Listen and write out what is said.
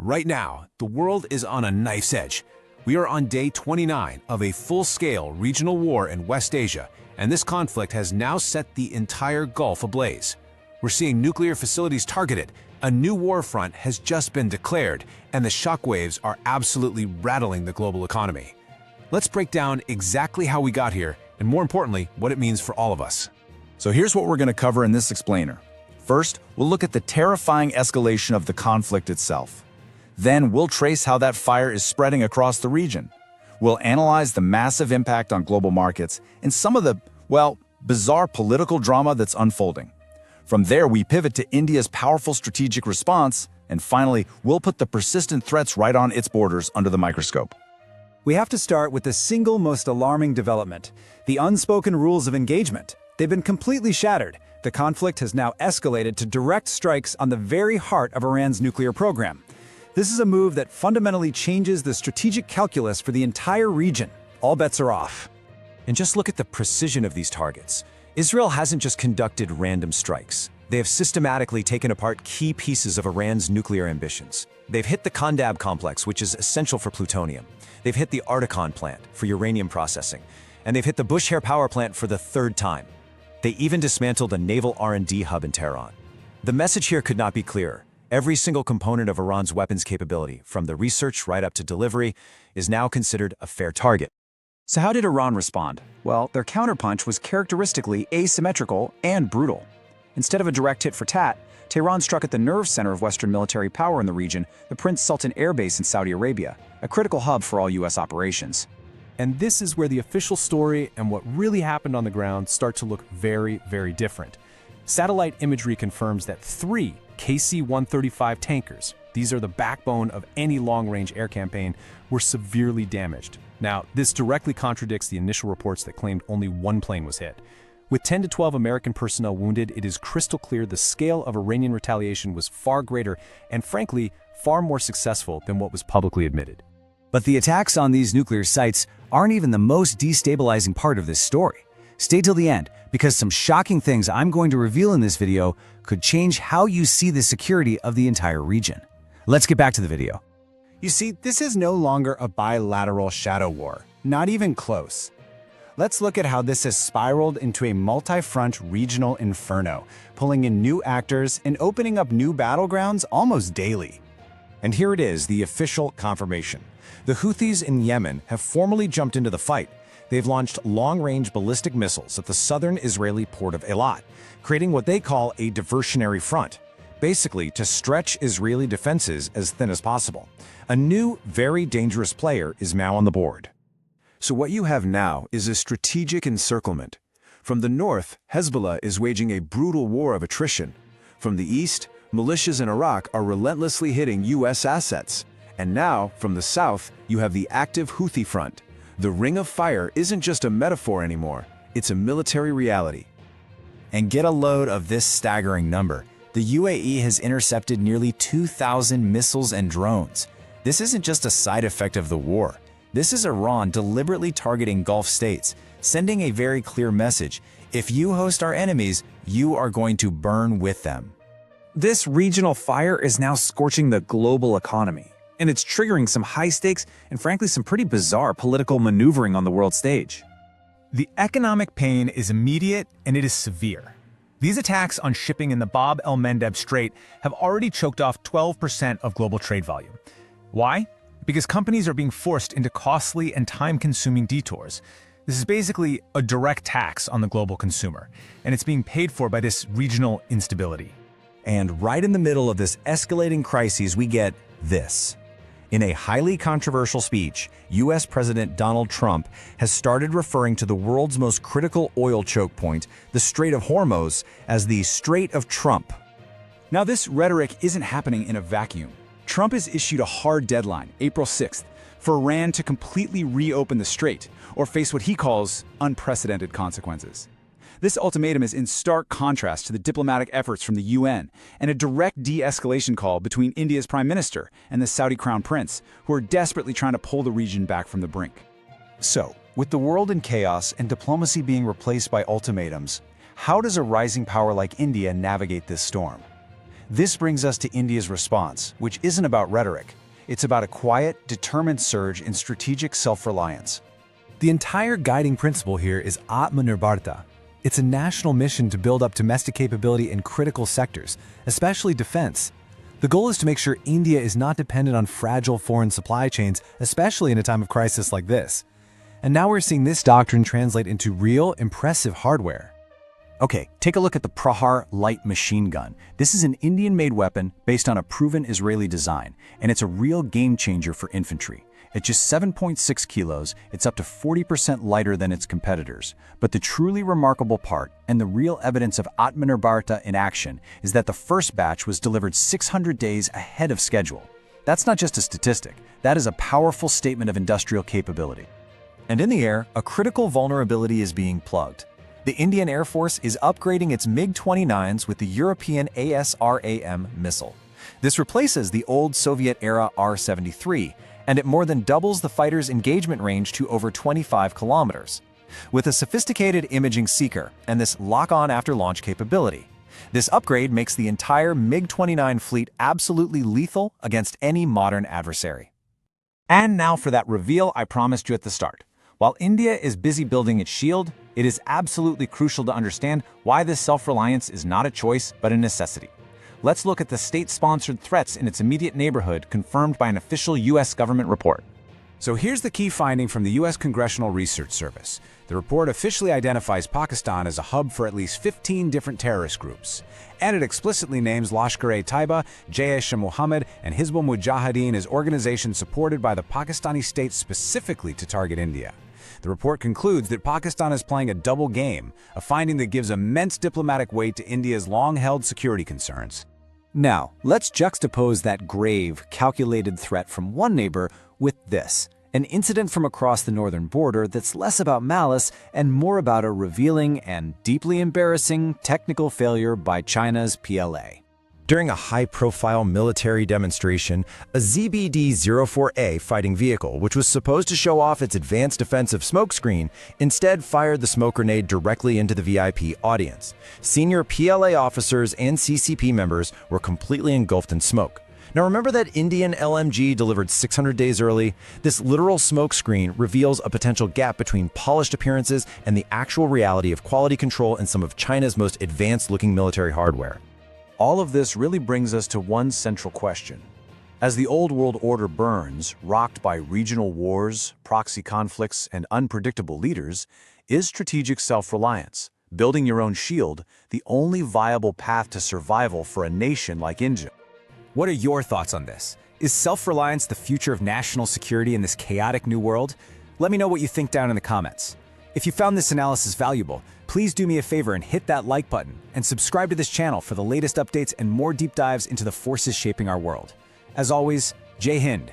Right now, the world is on a knife's edge. We are on day 29 of a full-scale regional war in West Asia, and this conflict has now set the entire Gulf ablaze. We're seeing nuclear facilities targeted, a new war front has just been declared, and the shockwaves are absolutely rattling the global economy. Let's break down exactly how we got here, and more importantly, what it means for all of us. So here's what we're going to cover in this explainer. First, we'll look at the terrifying escalation of the conflict itself. Then we'll trace how that fire is spreading across the region. We'll analyze the massive impact on global markets and some of the, bizarre political drama that's unfolding. From there, we pivot to India's powerful strategic response, and finally, we'll put the persistent threats right on its borders under the microscope. We have to start with the single most alarming development, the unspoken rules of engagement. They've been completely shattered. The conflict has now escalated to direct strikes on the very heart of Iran's nuclear program. This is a move that fundamentally changes the strategic calculus for the entire region. All bets are off. And just look at the precision of these targets. Israel hasn't just conducted random strikes. They have systematically taken apart key pieces of Iran's nuclear ambitions. They've hit the Kandab complex, which is essential for plutonium. They've hit the Artikon plant for uranium processing. And they've hit the Bushehr power plant for the third time. They even dismantled a naval R&D hub in Tehran. The message here could not be clearer. Every single component of Iran's weapons capability, from the research right up to delivery, is now considered a fair target. So how did Iran respond? Well, their counterpunch was characteristically asymmetrical and brutal. Instead of a direct tit for tat, Tehran struck at the nerve center of Western military power in the region, the Prince Sultan Air Base in Saudi Arabia, a critical hub for all U.S. operations. And this is where the official story and what really happened on the ground start to look very, very different. Satellite imagery confirms that 3 KC-135 tankers, these are the backbone of any long-range air campaign, were severely damaged. Now, this directly contradicts the initial reports that claimed only 1 plane was hit. With 10 to 12 American personnel wounded, it is crystal clear the scale of Iranian retaliation was far greater and, frankly, far more successful than what was publicly admitted. But the attacks on these nuclear sites aren't even the most destabilizing part of this story. Stay till the end, because some shocking things I'm going to reveal in this video could change how you see the security of the entire region. Let's get back to the video. You see, this is no longer a bilateral shadow war, not even close. Let's look at how this has spiraled into a multi-front regional inferno, pulling in new actors and opening up new battlegrounds almost daily. And here it is, the official confirmation. The Houthis in Yemen have formally jumped into the fight. They've launched long-range ballistic missiles at the southern Israeli port of Eilat, creating what they call a diversionary front, basically to stretch Israeli defenses as thin as possible. A new, very dangerous player is now on the board. So what you have now is a strategic encirclement. From the north, Hezbollah is waging a brutal war of attrition. From the east, militias in Iraq are relentlessly hitting U.S. assets. And now, from the south, you have the active Houthi front. The Ring of Fire isn't just a metaphor anymore, it's a military reality. And get a load of this staggering number. The UAE has intercepted nearly 2,000 missiles and drones. This isn't just a side effect of the war. This is Iran deliberately targeting Gulf states, sending a very clear message. If you host our enemies, you are going to burn with them. This regional fire is now scorching the global economy, and it's triggering some high-stakes and frankly some pretty bizarre political maneuvering on the world stage. The economic pain is immediate and it is severe. These attacks on shipping in the Bab el-Mandeb Strait have already choked off 12% of global trade volume. Why? Because companies are being forced into costly and time-consuming detours. This is basically a direct tax on the global consumer, and it's being paid for by this regional instability. And right in the middle of this escalating crisis, we get this. In a highly controversial speech, U.S. President Donald Trump has started referring to the world's most critical oil choke point, the Strait of Hormuz, as the Strait of Trump. Now, this rhetoric isn't happening in a vacuum. Trump has issued a hard deadline, April 6th, for Iran to completely reopen the strait, or face what he calls unprecedented consequences. This ultimatum is in stark contrast to the diplomatic efforts from the UN and a direct de-escalation call between India's Prime Minister and the Saudi Crown Prince, who are desperately trying to pull the region back from the brink. So, with the world in chaos and diplomacy being replaced by ultimatums, how does a rising power like India navigate this storm? This brings us to India's response, which isn't about rhetoric. It's about a quiet, determined surge in strategic self-reliance. The entire guiding principle here is Atmanirbharta. It's a national mission to build up domestic capability in critical sectors, especially defense. The goal is to make sure India is not dependent on fragile foreign supply chains, especially in a time of crisis like this. And now we're seeing this doctrine translate into real, impressive hardware. Okay, take a look at the Prahar light machine gun. This is an Indian-made weapon based on a proven Israeli design, and it's a real game changer for infantry. At just 7.6 kilos, it's up to 40% lighter than its competitors. But the truly remarkable part, and the real evidence of Atmanirbharta in action, is that the first batch was delivered 600 days ahead of schedule. That's not just a statistic, that is a powerful statement of industrial capability. And in the air, a critical vulnerability is being plugged. The Indian Air Force is upgrading its MiG-29s with the European ASRAAM missile. This replaces the old Soviet-era R-73, and it more than doubles the fighter's engagement range to over 25 kilometers. With a sophisticated imaging seeker and this lock-on after-launch capability, this upgrade makes the entire MiG-29 fleet absolutely lethal against any modern adversary. And now for that reveal I promised you at the start. While India is busy building its shield, it is absolutely crucial to understand why this self-reliance is not a choice but a necessity. Let's look at the state-sponsored threats in its immediate neighborhood confirmed by an official U.S. government report. So here's the key finding from the U.S. Congressional Research Service. The report officially identifies Pakistan as a hub for at least 15 different terrorist groups. And it explicitly names Lashkar-e-Taiba, Jaish-e-Mohammed, and Hizbul Mujahideen as organizations supported by the Pakistani state specifically to target India. The report concludes that Pakistan is playing a double game, a finding that gives immense diplomatic weight to India's long-held security concerns. Now, let's juxtapose that grave, calculated threat from one neighbor with this, an incident from across the northern border that's less about malice and more about a revealing and deeply embarrassing technical failure by China's PLA. During a high-profile military demonstration, a ZBD-04A fighting vehicle, which was supposed to show off its advanced defensive smokescreen, instead fired the smoke grenade directly into the VIP audience. Senior PLA officers and CCP members were completely engulfed in smoke. Now remember that Indian LMG delivered 600 days early? This literal smokescreen reveals a potential gap between polished appearances and the actual reality of quality control in some of China's most advanced-looking military hardware. All of this really brings us to one central question. As the old world order burns, rocked by regional wars, proxy conflicts, and unpredictable leaders, is strategic self-reliance, building your own shield, the only viable path to survival for a nation like India? What are your thoughts on this? Is self-reliance the future of national security in this chaotic new world? Let me know what you think down in the comments. If you found this analysis valuable, please do me a favor and hit that like button and subscribe to this channel for the latest updates and more deep dives into the forces shaping our world. As always, Jai Hind.